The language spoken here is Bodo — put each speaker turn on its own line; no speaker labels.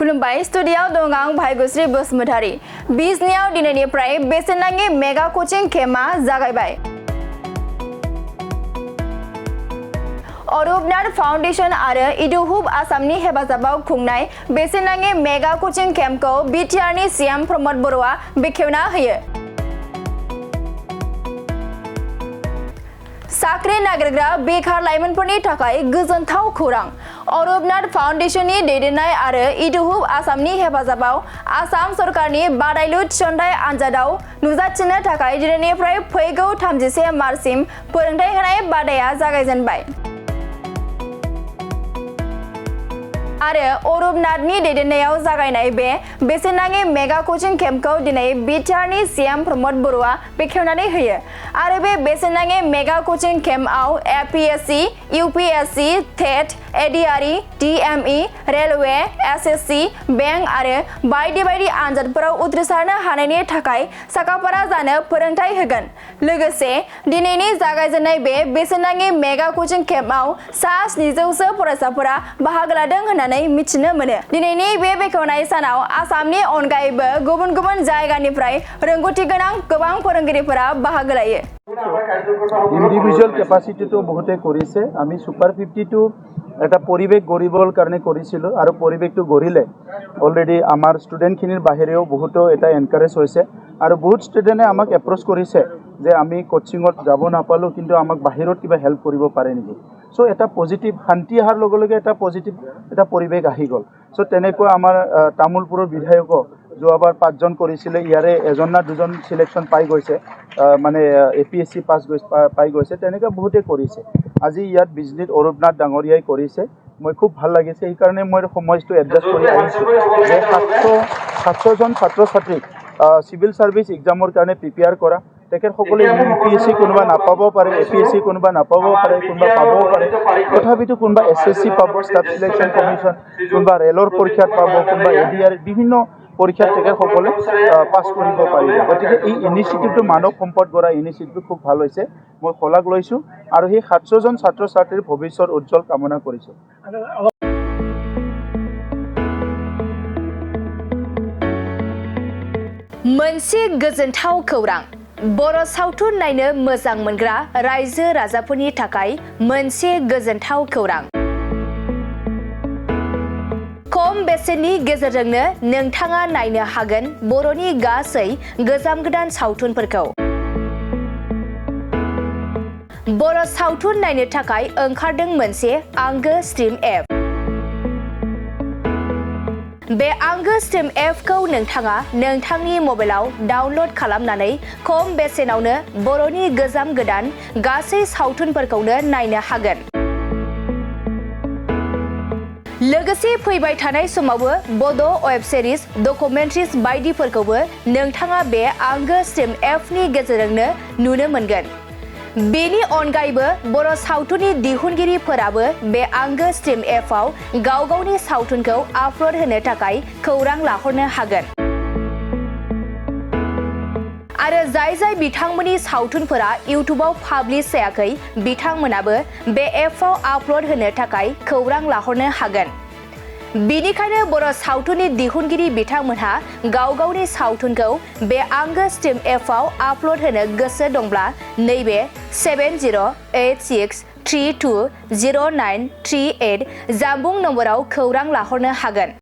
खुलुमबाय स्टुडियाव दं आं भाग्यश्री बसुमतारी। बिजनियाव दिनैनिफ्राय बेसेन नाङि मेगा कोचिं केम्पआ जागायबाय। अरूपनाथ फाउन्डेसन आरो इडुहुब आसामनि हेफाजाबाव खुंनाय बेसेन नाङि मेगा कोचिं केम्पखौ बिटिआरनि सीएम प्रमद बर'आ बेखेवना होयो। साख्रि नागिरग्रा बेकार लाइमोनफोरनि थाखाय गोजोनथाव खौरां। अरूपनाथ फाउन्डेसननि दैदेननाय आरो इडुहुब आसामनि हेफाजाबाव आसाम सरकारनि बादायलु थिसनथाइ आनजादाव नुजाथिनो थाखाय दिनैनिफ्राय फैगौ 31 मार्चसिम फोरोंथाय होनाय बादाया जागायजेनबाय। आरो अरूपनाथनि दैदेननायाव जागायनाय बे बेसेन नाङि मेगा कोचिं केम्पखौ दिनै बिटिआरनि सीएम प्रमद बर'आ बेखेवनानै होयो। आरो बे बेसेन नाङि मेगा कोचिं केम्पआव एपीएससी, यूपीएससी, टेट, एडीआरई, डीएमई, रेलवे, एसएससी, बेंक आरो बायदि बायदि आनजादफोराव उथ्रिसारनो हानायनि थाखाय साखाफारा जानो फोरोंथाय होगोन। लोगोसे दिनैनि जागायजेननाय बे बेसेन नाङि मेगा कोचिं केम्पआव सा 700 फरायसाफोरा बाहागो लादों होननानै मिथिनो मोनो। दिनैनि बे बेखेवनाय सानाव आसामनि अनगायैबो गुबुन गुबुन जायगानिफ्राय रोंगौथि गोनां गोबां फोरोंगिरिफोरा बाहागो लायो।
ইণ্ডিভিজুৱেল কেপাচিটিটো বহুতে কৰিছে। আমি সুপাৰ 52 এটা পৰিৱেশ গঢ়িবৰ কাৰণে কৰিছিলোঁ আৰু পৰিৱেশটো গঢ়িলে অলৰেডি আমাৰ ষ্টুডেণ্টখিনিৰ বাহিৰেও বহুতো এটা এনকাৰেজ হৈছে আৰু বহুত ষ্টুডেণ্টে আমাক এপ্ৰ'চ কৰিছে যে আমি কোচিঙত যাব নাপালোঁ কিন্তু আমাক বাহিৰত কিবা হেল্প কৰিব পাৰে নেকি। চ' এটা পজিটিভ শান্তি অহাৰ লগে লগে এটা পজিটিভ এটা পৰিৱেশ আহি গ'ল। চ' তেনেকৈ আমাৰ তামোলপুৰৰ বিধায়কো যোৱাবাৰ 5 জন কৰিছিলে, ইয়াৰে এজন না দুজন চিলেকশ্যন পাই গৈছে, মানে এপিএসসি পাই গৈছে। তেনেকৈ বহুতে কৰিছে। আজি ইয়াত বিজনীত অৰূপনাথ ডাঙৰীয়াই কৰিছে, মই খুব ভাল লাগিছে। সেইকাৰণে মই সময়টো এডজাষ্ট কৰি আহিছোঁ যে 700 জন ছাত্ৰ ছাত্ৰীক চিভিল ছাৰ্ভিচ এক্সামৰ কাৰণে প্ৰিপেয়াৰ কৰা। তেখেতসকলে ইউপিএসসি কোনোবা নাপাব পাৰে, এপিএসসি কোনোবা নাপাব পাৰে, কোনোবা পাবও পাৰে। তথাপিতো কোনোবা এছএছচি পাব, ষ্টাফ চিলেকশ্যন কমিশ্যন, কোনোবা ৰেলৰ পৰীক্ষাত পাব, কোনোবা এডিআৰ বিভিন্ন পৰীক্ষাত তেখেতসকলে পাছ কৰিব পাৰিব। গতিকে এই ইনিচিয়েটিভটো মানৱ সম্পদ গঢ়া ইনিচিয়েটিভটো খুব ভাল হৈছে, মই শলাগ লৈছোঁ আৰু সেই 700 জন ছাত্ৰ ছাত্ৰীৰ ভৱিষ্যত উজ্জ্বল কামনা কৰিছোঁ।
मोनसे गोजोनथाव खौरां। बर' सावथुन नायनो मोजां मोनग्रा रायजो राजाफोरनि थाखाय मोनसे गोजोनथाव खौरां। खम बेसेननि गेजेरजोंनो नोंथाङा नायनो हागोन बर'नि गासै गोजाम गोदान सावथुनफोरखौ। बर' सावथुन नायनो थाखाय ओंखारदों मोनसे आंगो स्ट्रिम एप। बे आंगो स्ट्रिम एपखौ नोंथाङा नोंथांनि मबाइलाव डाउनल'ड खालामनानै खम बेसेनावनो बर'नि गोजाम गोदान गासै सावथुनफोरखौनो नायनो हागोन। लोगोसे फैबाय थानाय समावबो बड' वेब सिरिज, डकुमेन्ट्रिज बायदिफोरखौबो नोंथाङा बे आंगो स्ट्रिम एपनि गेजेरजोंनो नुनो मोनगोन। बेनि अनगायैबो बर' सावथुननि दिहुनगिरिफोराबो बे आंगो स्ट्रिम एपआव गाव गावनि सावथुनखौ आपल'ड होनो थाखाय खौरां लाहरनो हागोन। आरो जाय बिथांमोननि सावथुनफोरा इउटुबाव पाब्लिश जायाखै बिथांमोनाबो बे एपआव आपल'ड होनो थाखाय खौरां लाहरनो हागोन। बेनिखायनो बर' सावथुननि दिहुनगिरि बिथांमोनहा गाव गावनि सावथुनखौ बे आंगो स्ट्रिम एपआव आपल'ड होनो गोसो दंब्ला नैबे 7086320938 जानबुं नम्बराव खौरां लाहरनो हागोन।